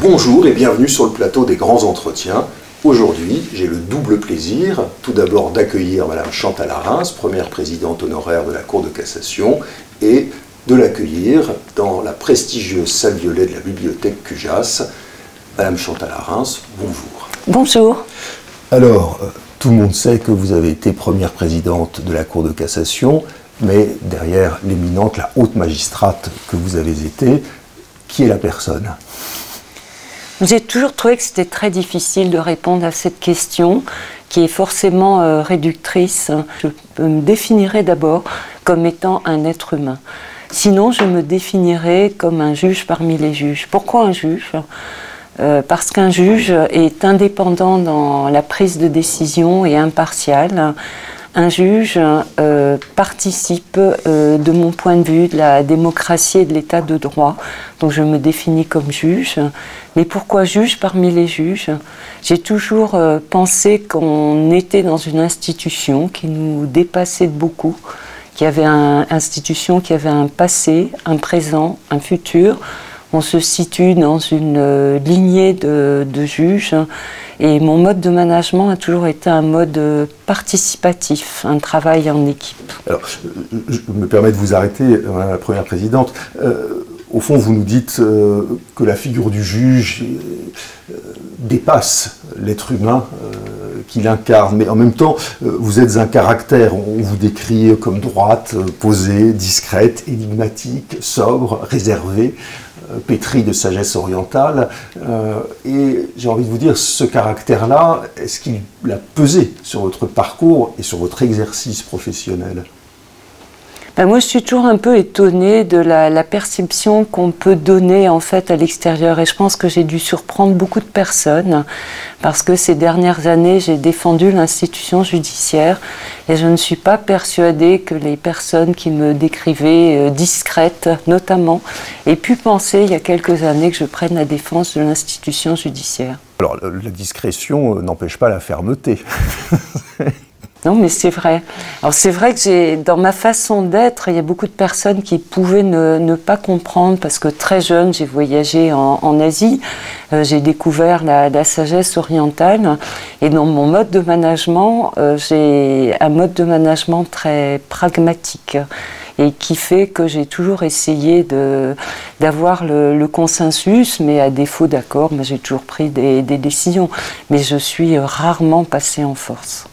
Bonjour et bienvenue sur le plateau des grands entretiens. Aujourd'hui, j'ai le double plaisir, tout d'abord d'accueillir Madame Chantal Arens, première présidente honoraire de la Cour de cassation, et de l'accueillir dans la prestigieuse salle violet de la bibliothèque Cujas. Madame Chantal Arens, bonjour. Bonjour. Alors, tout le monde sait que vous avez été première présidente de la Cour de cassation, mais derrière l'éminente, la haute magistrate que vous avez été, qui est la personne ? J'ai toujours trouvé que c'était très difficile de répondre à cette question, qui est forcément réductrice. Je me définirais d'abord comme étant un être humain. Sinon, je me définirais comme un juge parmi les juges. Pourquoi un juge ? Parce qu'un juge est indépendant dans la prise de décision et impartial. Un juge participe, de mon point de vue, de la démocratie et de l'état de droit. Donc je me définis comme juge. Mais pourquoi juge parmi les juges ? J'ai toujours pensé qu'on était dans une institution qui nous dépassait de beaucoup, qui avait une institution qui avait un passé, un présent, un futur. On se situe dans une lignée de juges. Et mon mode de management a toujours été un mode participatif, un travail en équipe. Alors, je me permets de vous arrêter, Madame la Première Présidente. Au fond, vous nous dites que la figure du juge dépasse l'être humain qu'il incarne. Mais en même temps, vous êtes un caractère. On vous décrit comme droite, posée, discrète, énigmatique, sobre, réservée, pétri de sagesse orientale, et j'ai envie de vous dire, ce caractère-là, est-ce qu'il a pesé sur votre parcours et sur votre exercice professionnel ? Moi, je suis toujours un peu étonnée de la perception qu'on peut donner en fait à l'extérieur, et je pense que j'ai dû surprendre beaucoup de personnes parce que ces dernières années, j'ai défendu l'institution judiciaire et je ne suis pas persuadée que les personnes qui me décrivaient discrète, notamment, aient pu penser il y a quelques années que je prenne la défense de l'institution judiciaire. Alors, la discrétion n'empêche pas la fermeté. Non, mais c'est vrai. Alors c'est vrai que dans ma façon d'être, il y a beaucoup de personnes qui pouvaient ne pas comprendre parce que très jeune, j'ai voyagé en Asie, j'ai découvert la sagesse orientale et dans mon mode de management, j'ai un mode de management très pragmatique et qui fait que j'ai toujours essayé d'avoir le consensus, mais à défaut d'accord, j'ai toujours pris des décisions. Mais je suis rarement passée en force.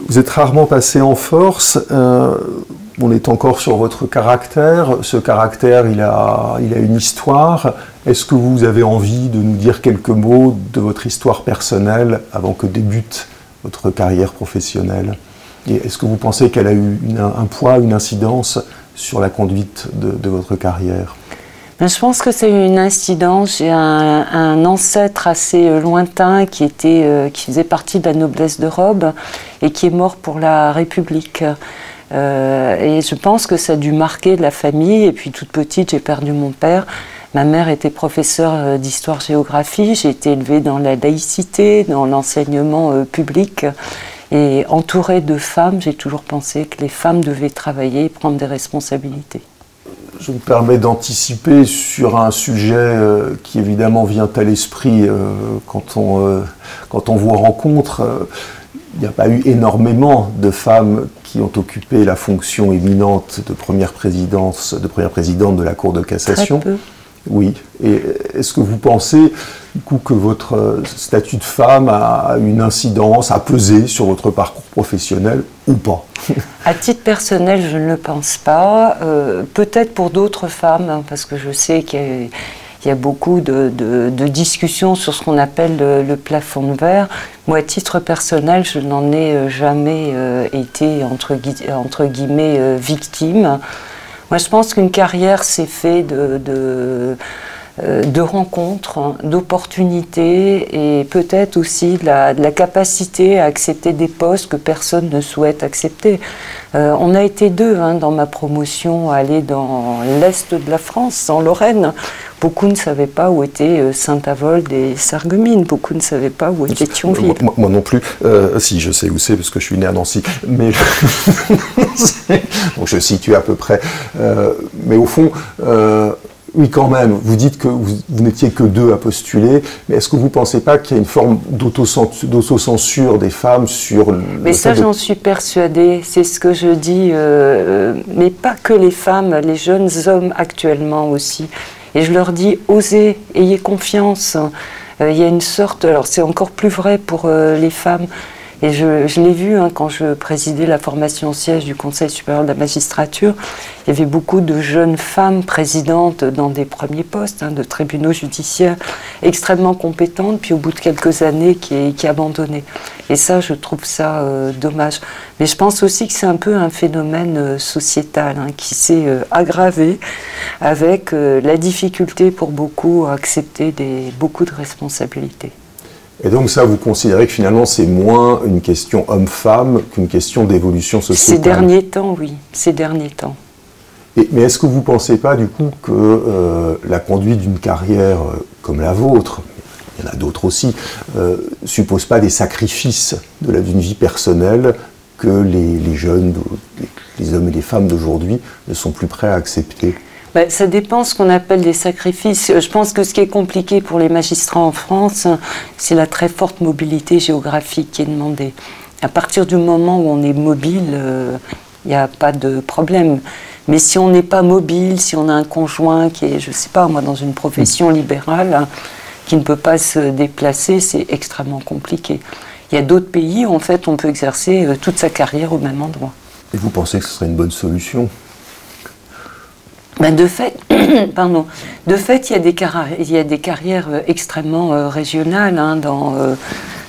Vous êtes rarement passé en force, on est encore sur votre caractère, ce caractère il a une histoire. Est-ce que vous avez envie de nous dire quelques mots de votre histoire personnelle avant que débute votre carrière professionnelle? Et est-ce que vous pensez qu'elle a eu un poids, une incidence sur la conduite de votre carrière? Je pense que c'est une incidence. J'ai un ancêtre assez lointain qui faisait partie de la noblesse de robe et qui est mort pour la République. Et je pense que ça a dû marquer la famille. Et puis toute petite, j'ai perdu mon père. Ma mère était professeure d'histoire-géographie. J'ai été élevée dans la laïcité, dans l'enseignement public. Et entourée de femmes, j'ai toujours pensé que les femmes devaient travailler et prendre des responsabilités. Je me permets d'anticiper sur un sujet qui évidemment vient à l'esprit quand on vous rencontre. Il n'y a pas eu énormément de femmes qui ont occupé la fonction éminente de première présidente de la Cour de cassation. Très peu. Oui. Et est-ce que vous pensez du coup que votre statut de femme a une incidence, a pesé sur votre parcours professionnel ou pas? À titre personnel, je ne le pense pas. Peut-être pour d'autres femmes, hein, parce que je sais qu'il y a beaucoup de discussions sur ce qu'on appelle le plafond de verre. Moi, à titre personnel, je n'en ai jamais été, entre guillemets, victime. Moi, je pense qu'une carrière s'est faite de rencontres, d'opportunités et peut-être aussi de la capacité à accepter des postes que personne ne souhaite accepter. On a été deux dans ma promotion à aller dans l'est de la France, en Lorraine. Beaucoup ne savaient pas où était Saint-Avold et Sarreguemines. Beaucoup ne savaient pas où était Thionville. Moi non plus. Si, je sais où c'est parce que je suis né à Nancy. Mais donc je situe à peu près. Mais au fond, Oui, quand même. Vous dites que vous n'étiez que 2 à postuler, mais est-ce que vous ne pensez pas qu'il y a une forme d'autocensure des femmes sur le Mais ça, j'en suis persuadée. C'est ce que je dis. Mais pas que les femmes, les jeunes hommes actuellement aussi. Et je leur dis, osez, ayez confiance. Il y a une sorte... Alors, c'est encore plus vrai pour les femmes. Et je l'ai vu quand je présidais la formation au siège du Conseil supérieur de la magistrature. Il y avait beaucoup de jeunes femmes présidentes dans des premiers postes de tribunaux judiciaires, extrêmement compétentes, puis au bout de quelques années qui abandonnaient. Et ça, je trouve ça dommage. Mais je pense aussi que c'est un peu un phénomène sociétal qui s'est aggravé avec la difficulté pour beaucoup à accepter beaucoup de responsabilités. Et donc ça, vous considérez que finalement c'est moins une question homme-femme qu'une question d'évolution sociétale? Ces derniers temps, oui. Ces derniers temps. Mais est-ce que vous ne pensez pas du coup que la conduite d'une carrière comme la vôtre, il y en a d'autres aussi, suppose pas des sacrifices d'une vie personnelle que les jeunes, les hommes et les femmes d'aujourd'hui ne sont plus prêts à accepter? Ça dépend ce qu'on appelle des sacrifices. Je pense que ce qui est compliqué pour les magistrats en France, c'est la très forte mobilité géographique qui est demandée. À partir du moment où on est mobile, il n'y a pas de problème. Mais si on n'est pas mobile, si on a un conjoint qui est, je ne sais pas, moi, dans une profession libérale, qui ne peut pas se déplacer, c'est extrêmement compliqué. Il y a d'autres pays où, en fait, on peut exercer toute sa carrière au même endroit. Et vous pensez que ce serait une bonne solution ? De fait, il y a des carrières extrêmement régionales,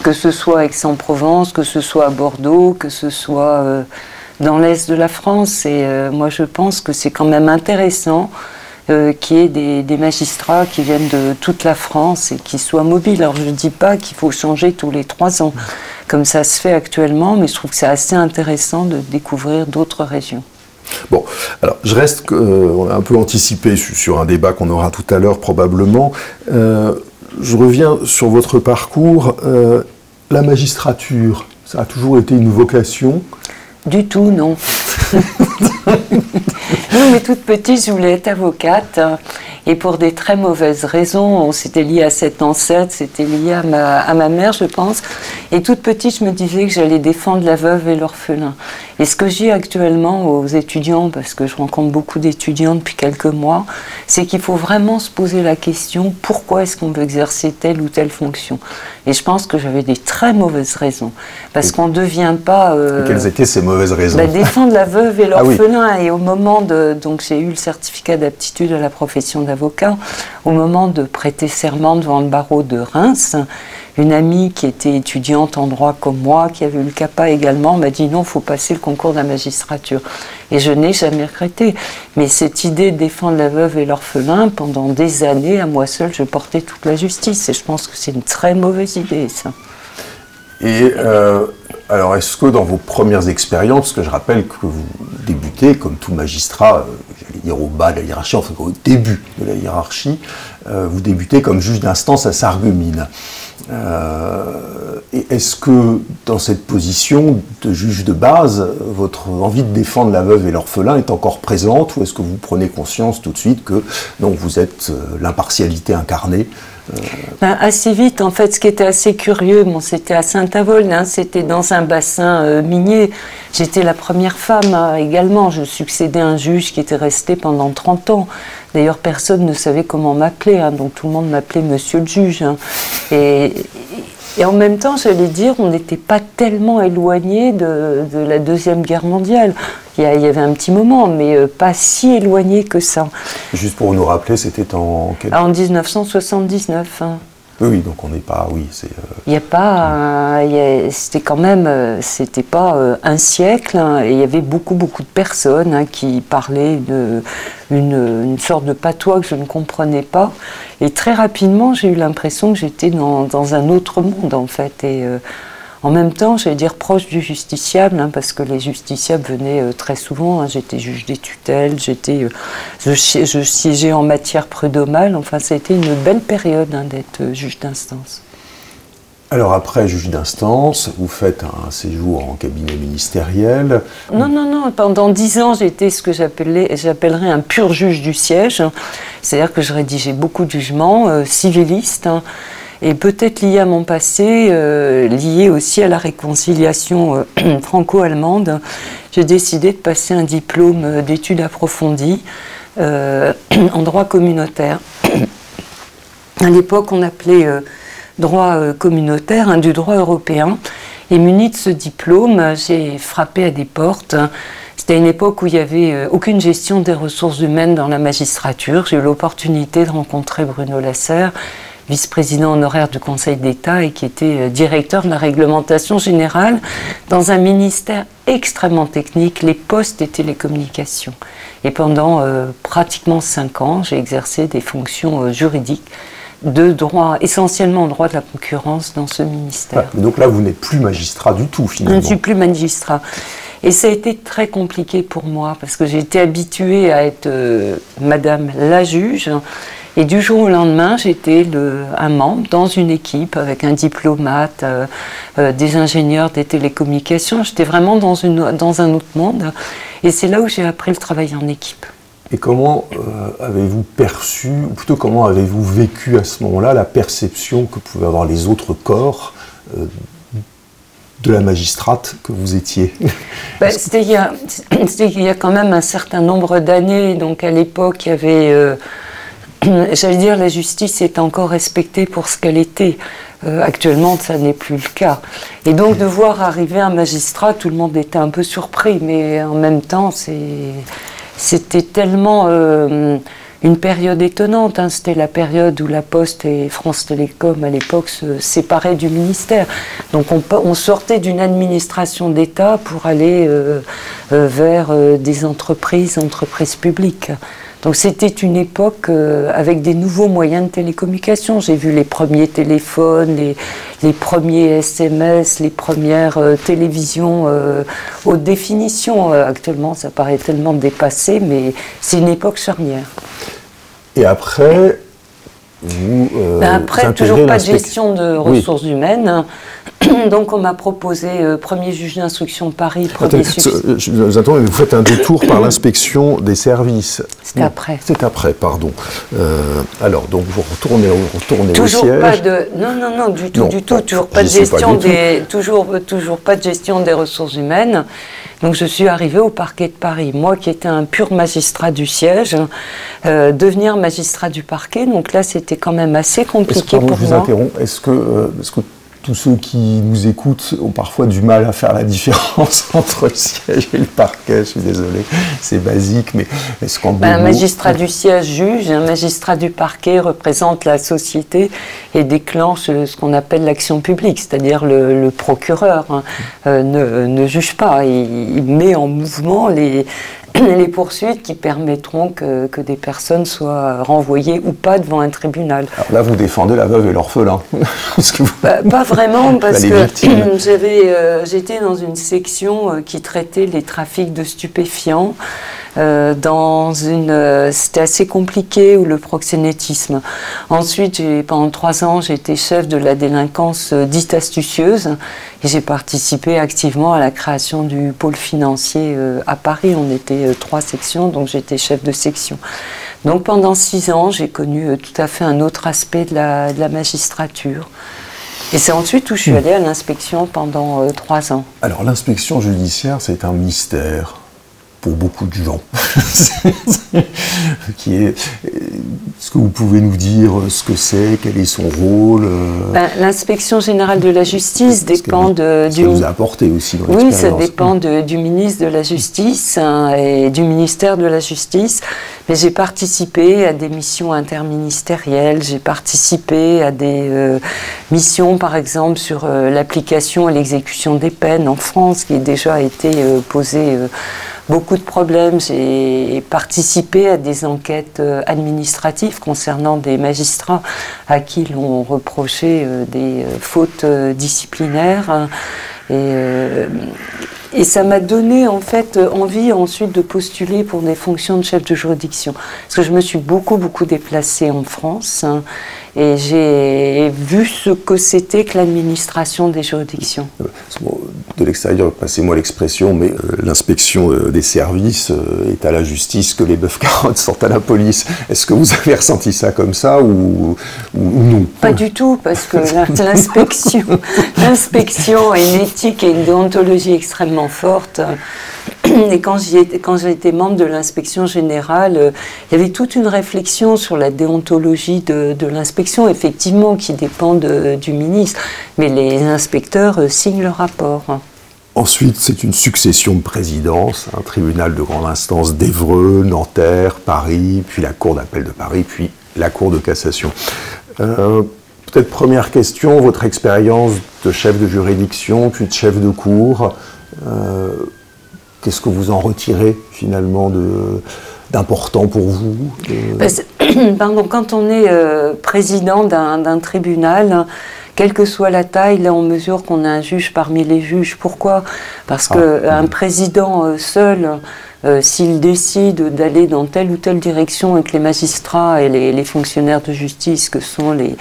que ce soit Aix-en-Provence, que ce soit à Bordeaux, que ce soit dans l'Est de la France. Et moi, je pense que c'est quand même intéressant qu'il y ait des magistrats qui viennent de toute la France et qui soient mobiles. Alors, je ne dis pas qu'il faut changer tous les 3 ans, comme ça se fait actuellement, mais je trouve que c'est assez intéressant de découvrir d'autres régions. Bon, alors je reste, on a un peu anticipé sur un débat qu'on aura tout à l'heure probablement. Je reviens sur votre parcours. La magistrature, ça a toujours été une vocation? Du tout, non. Non, mais toute petite, je voulais être avocate. Et pour des très mauvaises raisons, c'était lié à cet ancêtre, c'était lié à ma mère, je pense. Et toute petite, je me disais que j'allais défendre la veuve et l'orphelin. Et ce que je dis actuellement aux étudiants, parce que je rencontre beaucoup d'étudiants depuis quelques mois, c'est qu'il faut vraiment se poser la question, pourquoi est-ce qu'on veut exercer telle ou telle fonction? Et je pense que j'avais des très mauvaises raisons. Parce qu'on ne devient pas... Et quelles étaient ces mauvaises raisons? Défendre la veuve et l'orphelin. Ah oui. Et au moment de... Donc j'ai eu le certificat d'aptitude à la profession d'avocat. Au moment de prêter serment devant le barreau de Reims, une amie qui était étudiante en droit comme moi, qui avait eu le CAPA également, m'a dit non, il faut passer le concours de la magistrature. Et je n'ai jamais regretté. Mais cette idée de défendre la veuve et l'orphelin, pendant des années, à moi seule, je portais toute la justice. Et je pense que c'est une très mauvaise idée, ça. Et alors, est-ce que dans vos premières expériences, parce que je rappelle que vous débutez, comme tout magistrat, j'allais dire au bas de la hiérarchie, enfin au début de la hiérarchie, vous débutez comme juge d'instance à Sarreguemines. Et est-ce que dans cette position de juge de base, votre envie de défendre la veuve et l'orphelin est encore présente, ou est-ce que vous prenez conscience tout de suite que non, vous êtes l'impartialité incarnée? Assez vite, en fait, ce qui était assez curieux, c'était à Saint-Avold, c'était dans un bassin minier. J'étais la première femme également. Je succédais à un juge qui était resté pendant 30 ans. D'ailleurs, personne ne savait comment m'appeler, donc tout le monde m'appelait Monsieur le juge. Et en même temps, j'allais dire, on n'était pas tellement éloigné de la Deuxième Guerre mondiale. Il y avait un petit moment, mais pas si éloigné que ça. Juste pour nous rappeler, c'était en quel... En 1979. Oui, donc on n'est pas... Oui, c'est... Il n'y a pas... c'était quand même... c'était pas un siècle, et il y avait beaucoup de personnes qui parlaient une sorte de patois que je ne comprenais pas. Et très rapidement, j'ai eu l'impression que j'étais dans un autre monde, en fait. Et en même temps, j'allais dire proche du justiciable, parce que les justiciables venaient très souvent. J'étais juge des tutelles, je siégeais en matière prud'homale. Enfin, ça a été une belle période d'être juge d'instance. Alors après juge d'instance, vous faites un séjour en cabinet ministériel. Non, non, non. Pendant 10 ans, j'étais ce que j'appellerais un pur juge du siège. C'est-à-dire que je rédigeais beaucoup de jugements civilistes. Et peut-être lié à mon passé, lié aussi à la réconciliation franco-allemande, j'ai décidé de passer un diplôme d'études approfondies en droit communautaire. À l'époque, on appelait droit communautaire, du droit européen. Et muni de ce diplôme, j'ai frappé à des portes. C'était une époque où il n'y avait aucune gestion des ressources humaines dans la magistrature. J'ai eu l'opportunité de rencontrer Bruno Lasserre, vice-président honoraire du Conseil d'État et qui était directeur de la réglementation générale dans un ministère extrêmement technique, les postes et télécommunications. Et pendant pratiquement 5 ans, j'ai exercé des fonctions juridiques de droit, essentiellement en droit de la concurrence dans ce ministère. Ah, donc là, vous n'êtes plus magistrat du tout, finalement. Je ne suis plus magistrat. Et ça a été très compliqué pour moi, parce que j'ai été habituée à être Madame la juge, et du jour au lendemain, j'étais un membre dans une équipe avec un diplomate, des ingénieurs des télécommunications. J'étais vraiment dans un autre monde, et c'est là où j'ai appris le travail en équipe. Et comment avez-vous perçu, ou plutôt comment avez-vous vécu à ce moment-là la perception que pouvaient avoir les autres corps de la magistrate que vous étiez? C'était il y a quand même un certain nombre d'années, donc à l'époque il y avait, j'allais dire, la justice est encore respectée pour ce qu'elle était. Actuellement, ça n'est plus le cas. Et donc de voir arriver un magistrat, tout le monde était un peu surpris, mais en même temps, c'était tellement une période étonnante. Hein. C'était la période où la Poste et France Télécom, à l'époque, se séparaient du ministère. Donc on sortait d'une administration d'État pour aller vers des entreprises publiques. Donc c'était une époque avec des nouveaux moyens de télécommunication. J'ai vu les premiers téléphones, les premiers SMS, les premières télévisions haute définition. Actuellement, ça paraît tellement dépassé, mais c'est une époque charnière. Et après, vous après, toujours pas de gestion de ressources humaines. Donc on m'a proposé premier juge d'instruction de Paris, premier Attendez, vous faites un détour par l'inspection des services. C'était après. C'est après, pardon. Alors, donc vous retournez toujours au siège. Pas de, non, du tout, toujours pas de gestion toujours pas de gestion des ressources humaines. Donc je suis arrivée au parquet de Paris, moi qui étais un pur magistrat du siège, devenir magistrat du parquet, donc là c'était quand même assez compliqué pour moi. Je vous interromps, est-ce que tous ceux qui nous écoutent ont parfois du mal à faire la différence entre le siège et le parquet? Je suis désolé, c'est basique, mais est-ce qu'en un magistrat du siège juge, un magistrat du parquet représente la société et déclenche ce qu'on appelle l'action publique, c'est-à-dire le procureur ne juge pas, il met en mouvement les poursuites qui permettront que des personnes soient renvoyées ou pas devant un tribunal. Alors là, vous défendez la veuve et l'orphelin. Pas vraiment, parce que j'étais dans une section qui traitait les trafics de stupéfiants. C'était assez compliqué, ou le proxénétisme. Ensuite, pendant 3 ans, j'ai été chef de la délinquance dite astucieuse et j'ai participé activement à la création du pôle financier à Paris. On était 3 sections, donc j'étais chef de section. Donc pendant 6 ans, j'ai connu tout à fait un autre aspect de la magistrature. Et c'est ensuite où je suis allée à l'inspection pendant 3 ans. Alors l'inspection judiciaire, c'est un mystère pour beaucoup de gens. Est-ce que vous pouvez nous dire ce que c'est, quel est son rôle? L'inspection générale de la justice dépend ça vous a apporté aussi dans l'expérience. Oui, ça dépend du ministre de la Justice et du ministère de la Justice. Mais j'ai participé à des missions interministérielles, j'ai participé à des missions, par exemple, sur l'application et l'exécution des peines en France, qui a déjà été posée beaucoup de problèmes. J'ai participé à des enquêtes administratives concernant des magistrats à qui l'on reprochait des fautes disciplinaires. Et ça m'a donné en fait envie ensuite de postuler pour des fonctions de chef de juridiction. Parce que je me suis beaucoup déplacée en France. Et j'ai vu ce que c'était que l'administration des juridictions. De l'extérieur, passez-moi l'expression, mais l'inspection des services est à la justice que les bœufs carottes sont à la police. Est-ce que vous avez ressenti ça comme ça ou non? Pas du tout, parce que l'inspection a une éthique et une déontologie extrêmement forte. Et quand j'ai été membre de l'inspection générale, il y avait toute une réflexion sur la déontologie de l'inspection, effectivement, qui dépend du ministre. Mais les inspecteurs signent le rapport. Ensuite, c'est une succession de présidences, un tribunal de grande instance d'Évreux, Nanterre, Paris, puis la Cour d'appel de Paris, puis la Cour de cassation. Peut-être première question, votre expérience de chef de juridiction, puis de chef de cour, qu'est-ce que vous en retirez finalement d'important pour vous? Pardon, quand on est président d'un tribunal, quelle que soit la taille, là on mesure qu'on a un juge parmi les juges. Pourquoi? Parce qu'un président seul, s'il décide d'aller dans telle ou telle direction et que les magistrats et les fonctionnaires de justice, que sont les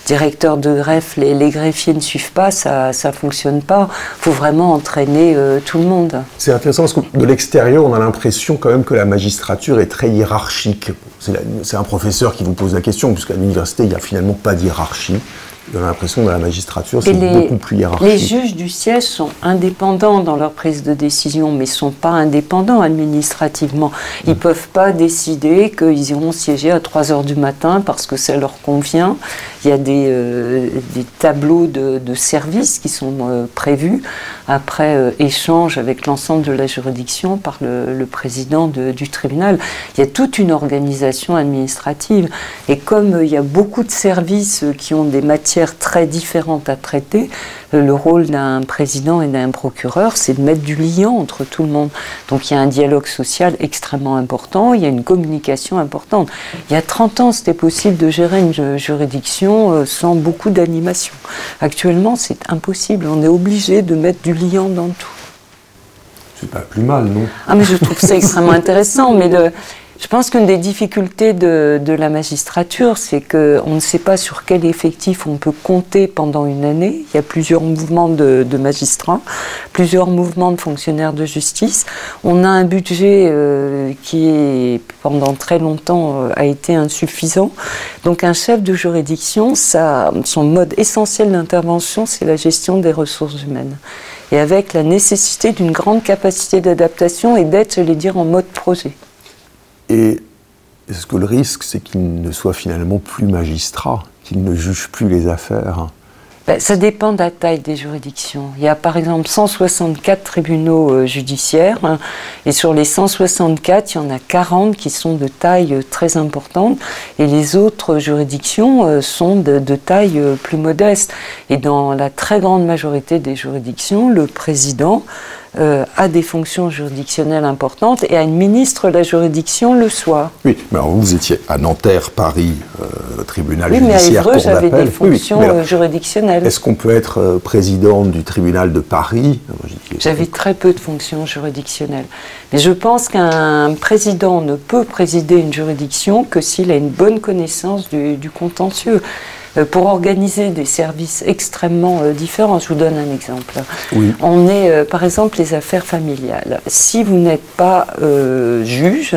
directeurs de greffe, les greffiers ne suivent pas, ça ne fonctionne pas. Il faut vraiment entraîner tout le monde. C'est intéressant parce que de l'extérieur, on a l'impression quand même que la magistrature est très hiérarchique. C'est un professeur qui vous pose la question, puisqu'à l'université, il n'y a finalement pas d'hiérarchie. On a l'impression que dans la magistrature, c'est beaucoup plus hiérarchique. Les juges du siège sont indépendants dans leur prise de décision, mais ne sont pas indépendants administrativement. Ils ne peuvent pas décider qu'ils iront siéger à 3 h du matin parce que ça leur convient. Il y a des tableaux de services qui sont prévus après échange avec l'ensemble de la juridiction par le président du tribunal. Il y a toute une organisation administrative. Et comme il y a beaucoup de services qui ont des matières très différentes à traiter, le rôle d'un président et d'un procureur, c'est de mettre du lien entre tout le monde. Donc il y a un dialogue social extrêmement important, il y a une communication importante. Il y a 30 ans, c'était possible de gérer une juridiction sans beaucoup d'animation. Actuellement, c'est impossible, on est obligé de mettre du lien dans tout. C'est pas plus mal, non? Ah, mais je trouve ça extrêmement intéressant, mais je pense qu'une des difficultés de la magistrature, c'est qu'on ne sait pas sur quel effectif on peut compter pendant une année. Il y a plusieurs mouvements de magistrats, plusieurs mouvements de fonctionnaires de justice. On a un budget qui, pendant très longtemps, a été insuffisant. Donc un chef de juridiction, son mode essentiel d'intervention, c'est la gestion des ressources humaines. Et avec la nécessité d'une grande capacité d'adaptation et d'être, j'allais dire, en mode projet. Et est-ce que le risque, c'est qu'il ne soit finalement plus magistrat, qu'il ne juge plus les affaires? Ça dépend de la taille des juridictions. Il y a par exemple 164 tribunaux judiciaires, et sur les 164, il y en a 40 qui sont de taille très importante, et les autres juridictions sont de taille plus modeste. Et dans la très grande majorité des juridictions, le président a des fonctions juridictionnelles importantes et administre la juridiction le soir. Oui, mais alors vous étiez à Nanterre, Paris, tribunal judiciaire, judiciaire, cour d'appel. J'avais des fonctions juridictionnelles. Est-ce qu'on peut être présidente du tribunal de Paris? J'avais très peu de fonctions juridictionnelles. Mais je pense qu'un président ne peut présider une juridiction que s'il a une bonne connaissance du contentieux. Pour organiser des services extrêmement différents. Je vous donne un exemple. Oui. On est, par exemple, les affaires familiales. Si vous n'êtes pas juge,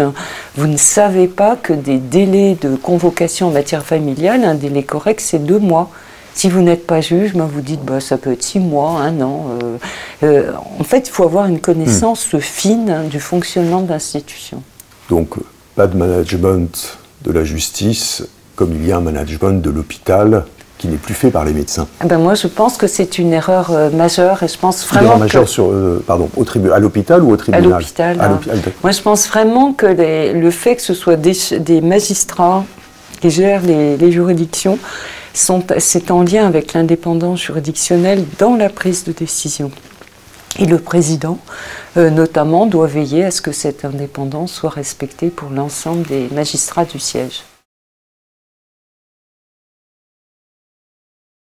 vous ne savez pas que des délais de convocation en matière familiale, un délai correct, c'est 2 mois. Si vous n'êtes pas juge, vous dites ça peut être 6 mois, 1 an. En fait, il faut avoir une connaissance fine du fonctionnement de l'institution. Donc, pas de management de la justice, comme il y a un management de l'hôpital qui n'est plus fait par les médecins. Moi, je pense que c'est une erreur majeure, et je pense vraiment une erreur majeure à l'hôpital ou au tribunal? À l'hôpital. Moi, je pense vraiment que le fait que ce soit des magistrats qui gèrent les juridictions, c'est en lien avec l'indépendance juridictionnelle dans la prise de décision. Et le président, notamment, doit veiller à ce que cette indépendance soit respectée pour l'ensemble des magistrats du siège.